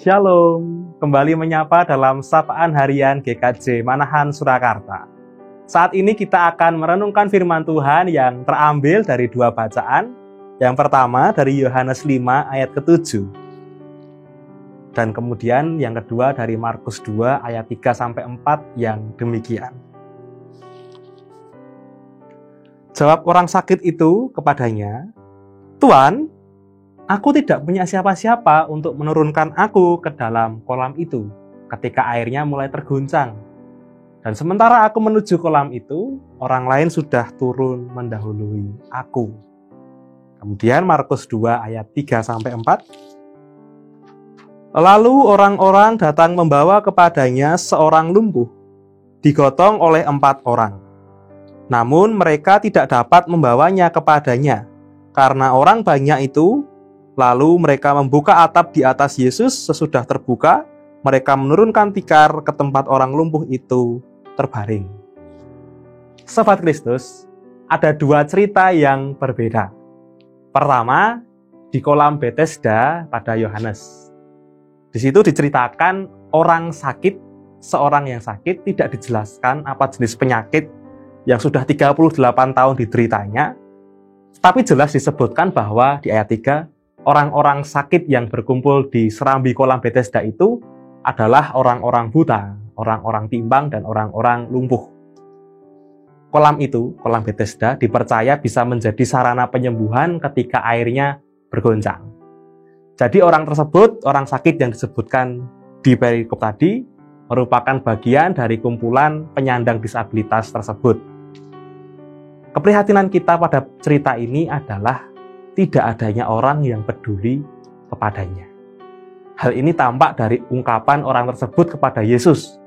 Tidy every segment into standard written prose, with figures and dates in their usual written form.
Shalom, kembali menyapa dalam Sapaan Harian GKJ Manahan Surakarta. Saat ini kita akan merenungkan firman Tuhan yang terambil dari dua bacaan. Yang pertama dari Yohanes 5 ayat ke-7. Dan kemudian yang kedua dari Markus 2 ayat 3-4 yang demikian. Jawab orang sakit itu kepadanya, "Tuan, aku tidak punya siapa-siapa untuk menurunkan aku ke dalam kolam itu ketika airnya mulai terguncang. Dan sementara aku menuju kolam itu, orang lain sudah turun mendahului aku." Kemudian Markus 2 ayat 3-4. Lalu orang-orang datang membawa kepadanya seorang lumpuh, digotong oleh 4 orang. Namun mereka tidak dapat membawanya kepadanya, karena orang banyak itu. Lalu mereka membuka atap di atas Yesus. Sesudah terbuka, mereka menurunkan tikar ke tempat orang lumpuh itu terbaring. Sobat Kristus, ada dua cerita yang berbeda. Pertama, di kolam Bethesda pada Yohanes. Di situ diceritakan orang sakit, seorang yang sakit, tidak dijelaskan apa jenis penyakit yang sudah 38 tahun dideritanya, tapi jelas disebutkan bahwa di ayat 3, orang-orang sakit yang berkumpul di serambi kolam Bethesda itu adalah orang-orang buta, orang-orang timbang, dan orang-orang lumpuh. Kolam itu, kolam Bethesda, dipercaya bisa menjadi sarana penyembuhan ketika airnya bergoncang. Jadi orang tersebut, orang sakit yang disebutkan di perikop tadi, merupakan bagian dari kumpulan penyandang disabilitas tersebut. Keprihatinan kita pada cerita ini adalah tidak adanya orang yang peduli kepadanya. Hal ini tampak dari ungkapan orang tersebut kepada Yesus,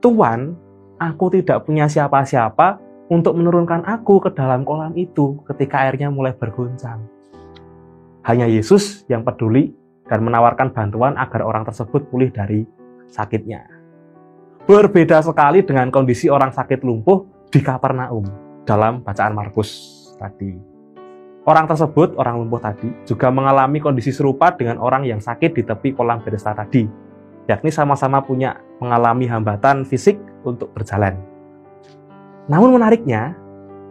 "Tuan, aku tidak punya siapa-siapa untuk menurunkan aku ke dalam kolam itu ketika airnya mulai bergoncang." Hanya Yesus yang peduli dan menawarkan bantuan agar orang tersebut pulih dari sakitnya. Berbeda sekali dengan kondisi orang sakit lumpuh di Kapernaum dalam bacaan Markus tadi. Orang tersebut, orang lumpuh tadi, juga mengalami kondisi serupa dengan orang yang sakit di tepi kolam Bethesda tadi, yakni sama-sama mengalami hambatan fisik untuk berjalan. Namun menariknya,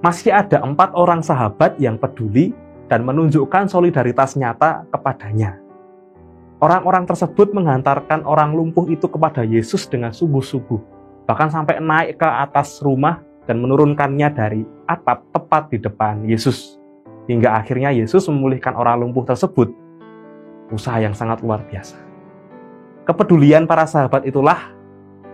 masih ada 4 orang sahabat yang peduli dan menunjukkan solidaritas nyata kepadanya. Orang-orang tersebut menghantarkan orang lumpuh itu kepada Yesus dengan sungguh-sungguh, bahkan sampai naik ke atas rumah dan menurunkannya dari atap tepat di depan Yesus. Hingga akhirnya Yesus memulihkan orang lumpuh tersebut. Usaha yang sangat luar biasa. Kepedulian para sahabat itulah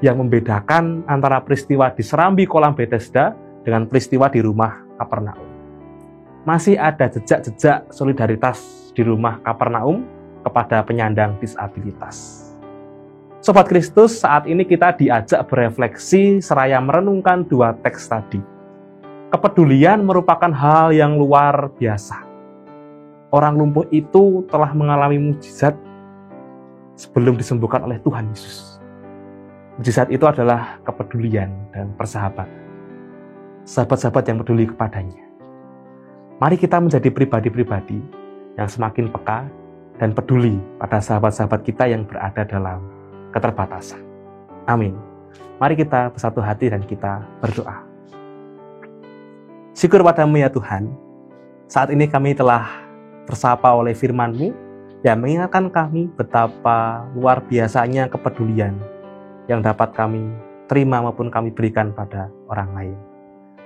yang membedakan antara peristiwa di serambi kolam Bethesda dengan peristiwa di rumah Kapernaum. Masih ada jejak-jejak solidaritas di rumah Kapernaum kepada penyandang disabilitas. Sobat Kristus, saat ini kita diajak berefleksi seraya merenungkan dua teks tadi. Kepedulian merupakan hal yang luar biasa. Orang lumpuh itu telah mengalami mukjizat sebelum disembuhkan oleh Tuhan Yesus. Mukjizat itu adalah kepedulian dan persahabatan. Sahabat-sahabat yang peduli kepadanya. Mari kita menjadi pribadi-pribadi yang semakin peka dan peduli pada sahabat-sahabat kita yang berada dalam keterbatasan. Amin. Mari kita bersatu hati dan kita berdoa. Syukur padamu ya Tuhan, saat ini kami telah tersapa oleh firman-Mu yang mengingatkan kami betapa luar biasanya kepedulian yang dapat kami terima maupun kami berikan pada orang lain.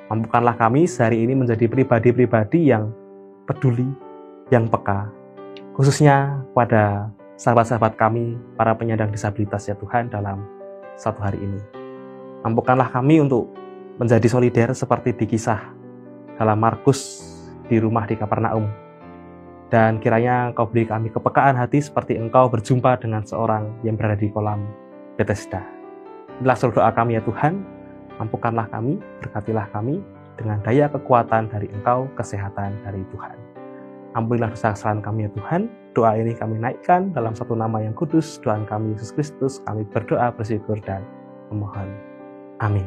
Mampukanlah kami sehari ini menjadi pribadi-pribadi yang peduli, yang peka, khususnya pada sahabat-sahabat kami, para penyandang disabilitas ya Tuhan dalam satu hari ini. Mampukanlah kami untuk menjadi solider seperti di kisah dalam Markus di rumah di Kapernaum. Dan kiranya Engkau beri kami kepekaan hati seperti Engkau berjumpa dengan seorang yang berada di kolam Bethesda. Inilah seluruh doa kami ya Tuhan, mampukanlah kami, berkatilah kami dengan daya kekuatan dari Engkau, kesehatan dari Tuhan. Ampunilah dosa kesalahan kami ya Tuhan, doa ini kami naikkan dalam satu nama yang kudus, Tuhan kami Yesus Kristus, kami berdoa, bersyukur dan memohon. Amin.